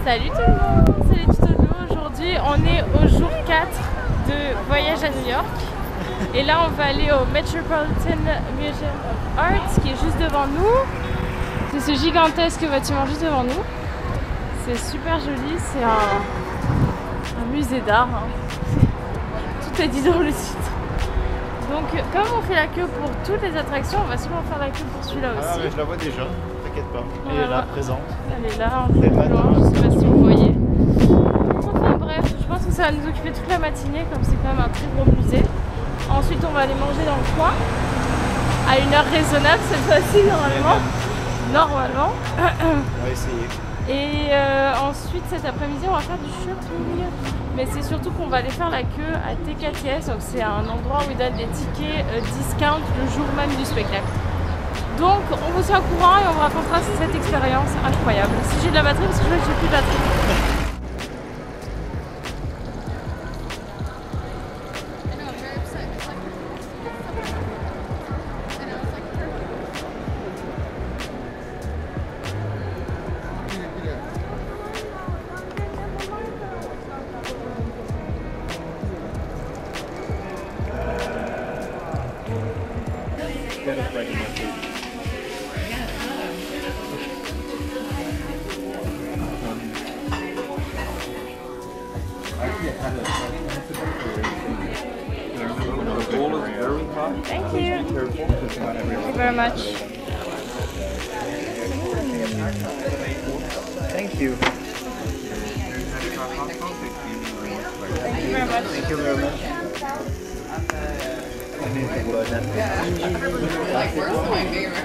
Salut tout le monde, c'est les tutos de l'eau. Aujourd'hui on est au jour 4 de voyage à New York. Et là on va aller au Metropolitan Museum of Art qui est juste devant nous. C'est ce gigantesque bâtiment juste devant nous. C'est super joli, c'est un musée d'art. Hein. Tout est dit dans le titre. Donc comme on fait la queue pour toutes les attractions, on va sûrement faire la queue pour celui-là aussi. Ah mais je la vois déjà, t'inquiète pas. Elle est là, présente. Elle est là, en plus blanche, je sais pas si vous voyez. Enfin bref, je pense que ça va nous occuper toute la matinée comme c'est quand même un très gros musée. Ensuite on va aller manger dans le coin, à une heure raisonnable cette fois-ci normalement. Normalement. On va essayer. Et ensuite cet après-midi on va faire du shopping. Mais c'est surtout qu'on va aller faire la queue à TKTS, donc c'est un endroit où ils donnent des tickets discount le jour même du spectacle. Donc on vous tient au courant et on vous racontera cette expérience incroyable. Si j'ai de la batterie, parce que je vois que j'ai plus de batterie. Thank you. Thank you very much. Thank you. Thank you very much. Thank you very much.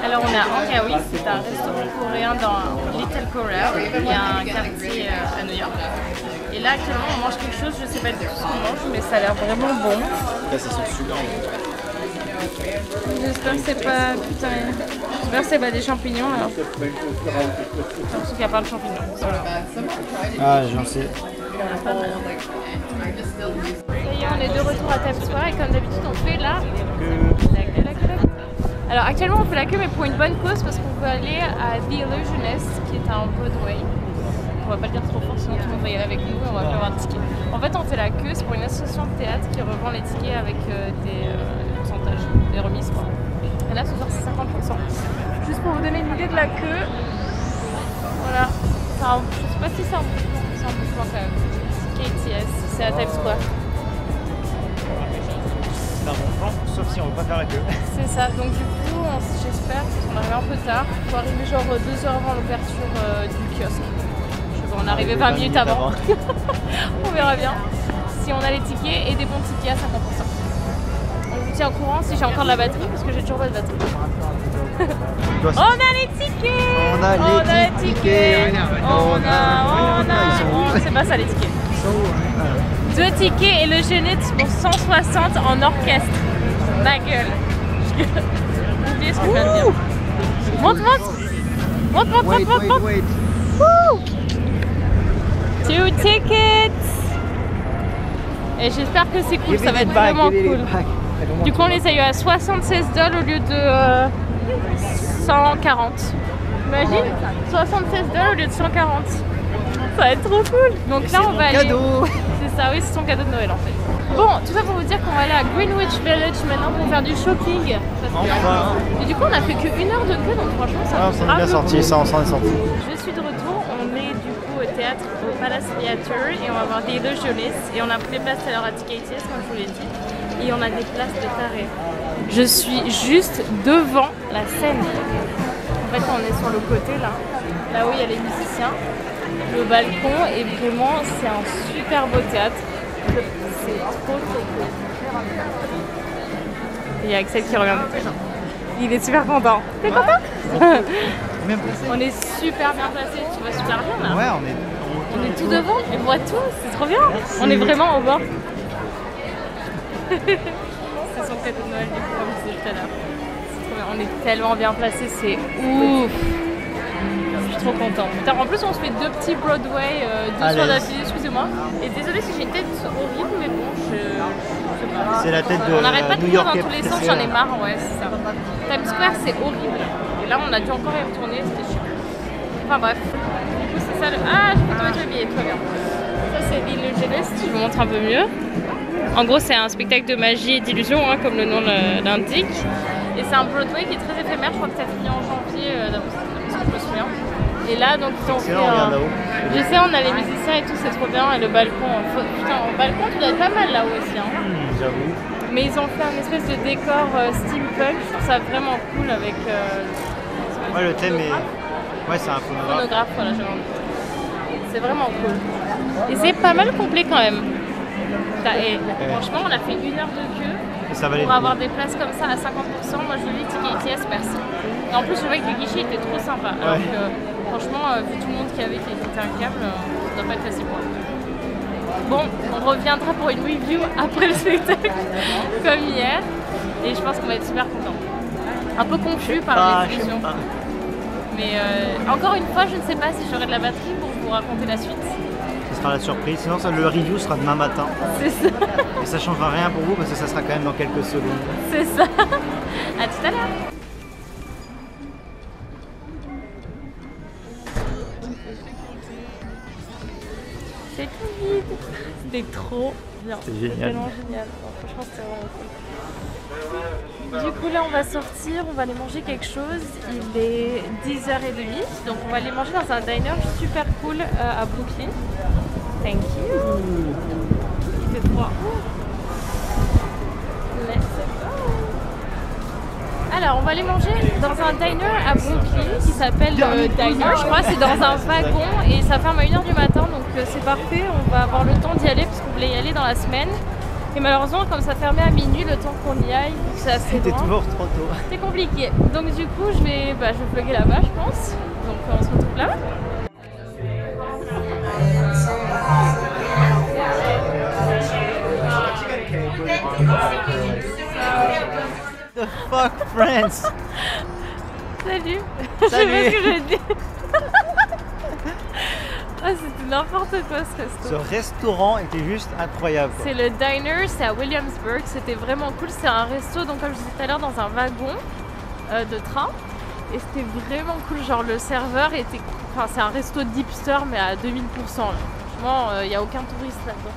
Alors on est à Hangawi, c'est un restaurant coréen dans Little Korea, il y a un quartier à New York. Et là actuellement on mange quelque chose, je sais pas du tout ce qu'on mange, mais ça a l'air vraiment bon. Là ça sent super bon. J'espère que c'est pas... Putain, j'espère que c'est pas des champignons alors. J'ai l'impression qu'il y a plein de champignons. Ah j'en sais. Ça y est, on est de retour à Times Square et comme d'habitude on fait la queue. Alors actuellement on fait la queue mais pour une bonne cause parce qu'on veut aller à The Illusionist qui est un Broadway. On va pas le dire trop fort sinon tout le monde va y aller avec nous et on va pas avoir de tickets. En fait on fait la queue, c'est pour une association de théâtre qui revend les tickets avec des pourcentages, des remises quoi. Et là ce soir c'est 50%. Juste pour vous donner une idée de la queue. Voilà. Enfin, je sais pas si c'est un mouvement quand même. KTS, c'est à Times Square. C'est un bon plan, sauf si on veut pas faire la queue. C'est ça, donc du coup j'espère qu'on arrive un peu tard. Il faut arriver genre 2 heures avant l'ouverture du kiosque. Je sais pas, on est arrivé 20 minutes avant. On verra bien. Si on a les tickets et des bons tickets à 50%. On vous tient au courant si j'ai encore de la batterie parce que j'ai toujours pas de batterie. On a les tickets! On a les tickets! C'est pas ça les tickets. 2 tickets et le Genit pour 160 en orchestre. Ma gueule. J'ai oublié ce que je viens de dire. Monte. Woo! 2 tickets! Et j'espère que c'est cool, ça va être vraiment cool. Du coup on les a eu à 76 $ au lieu de 140. Imagine 76 $ au lieu de 140. Ça va être trop cool. Donc là on va aller. C'est ça, oui, c'est son cadeau de Noël en fait. Bon, tout ça pour vous dire qu'on va aller à Greenwich Village maintenant pour faire du shopping. Enfin. Et du coup on a fait que 1 heure de queue donc franchement ça on s'en est bien sorti, ça on s'en est sorti. Je suis de retour, on est du coup au théâtre au Palace Theatre et on va voir des Illusionists et on a pris des places tout à l'heure à TKTS comme je vous l'ai dit. Et on a des places de taré. Je suis juste devant la scène. En fait, on est sur le côté là où il y a les musiciens, le balcon, et vraiment, c'est un super beau théâtre. C'est trop cool. Et il y a Axel qui regarde. Il est super content. T'es content? On est super bien placés, tu vois super bien là. Ouais, on est tout devant, on voit tout, c'est trop bien. On est vraiment au bord. C'est son cadeau de Noël, comme je disais tout à l'heure. On est tellement bien placés, c'est ouf. Je suis trop contente. En plus, on se fait 2 petits Broadway, 2 soirs d'affilée, excusez-moi. Et désolé si j'ai une tête horrible, mais bon, je sais pas. C'est la tête de on n'arrête pas de courir dans tous les sens, j'en ai marre, ouais, c'est ça. Times Square, c'est horrible. Et là, on a dû encore y retourner, c'était chiant. Enfin bref, du coup c'est ça le... Ah, j'ai fait tomber le billet, tout va bien. Ça c'est l'Illusionist, je vous montre un peu mieux. En gros c'est un spectacle de magie et d'illusion, hein, comme le nom l'indique. Et c'est un Broadway qui est très éphémère, je crois que ça finit en janvier, d'après ce que je me souviens. Et là donc ils ont fait un... Je sais, on a les musiciens et tout, c'est trop bien. Et le balcon, putain, au balcon tu dois être pas mal là-haut aussi. Hein. J'avoue. Mais ils ont fait un espèce de décor steampunk, je trouve ça vraiment cool avec... Ouais, le thème est... Ouais, c'est un phonographe. Voilà, c'est vraiment cool. Et c'est pas mal complet quand même. Franchement, on a fait 1 heure de queue et ça valait pour avoir des places comme ça à 50%. Moi, je lui dis ticket ITS, merci. Et en plus, je vois que le guichet était trop sympa. Alors que, franchement, vu tout le monde qu'il y avait qui était un câble, ça doit pas être facile pour eux. Bon, on reviendra pour une review après le spectacle, comme hier. Et je pense qu'on va être super contents. Un peu confus par les discussions. Mais encore une fois, je ne sais pas si j'aurai de la batterie pour vous raconter la suite. Ce sera la surprise, sinon le review sera demain matin. C'est ça. Et ça changera rien pour vous parce que ça sera quand même dans quelques secondes. C'est ça. À tout à l'heure. C'est tout vide. C'était trop bien. C'était génial. C'était tellement génial. Franchement, c'était vraiment cool. Du coup, là, on va sortir, on va aller manger quelque chose. Il est 10h30, donc on va aller manger dans un diner super cool à Brooklyn. Thank you. Il fait froid. Let's go. Alors, on va aller manger dans un diner à Brooklyn qui s'appelle Diner, je crois. C'est dans un wagon et ça ferme à 1h du matin, donc c'est parfait. On va avoir le temps d'y aller parce qu'on voulait y aller dans la semaine. Et malheureusement, comme ça fermait à minuit, le temps qu'on y aille, c'est assez loin. C'était toujours trop tôt. C'est compliqué. Donc du coup, je vais vlogger là-bas, je pense. Donc on se retrouve là-bas. The fuck, friends. Salut. Salut. Je sais pas ce que je dis. Ah, c'était n'importe quoi ce resto. Ce restaurant était juste incroyable. C'est le diner, c'est à Williamsburg, c'était vraiment cool. C'est un resto, donc comme je disais tout à l'heure, dans un wagon de train. Et c'était vraiment cool, genre le serveur était... Enfin, c'est un resto d'hipster mais à 2000%. Franchement, il n'y a aucun touriste là-dedans.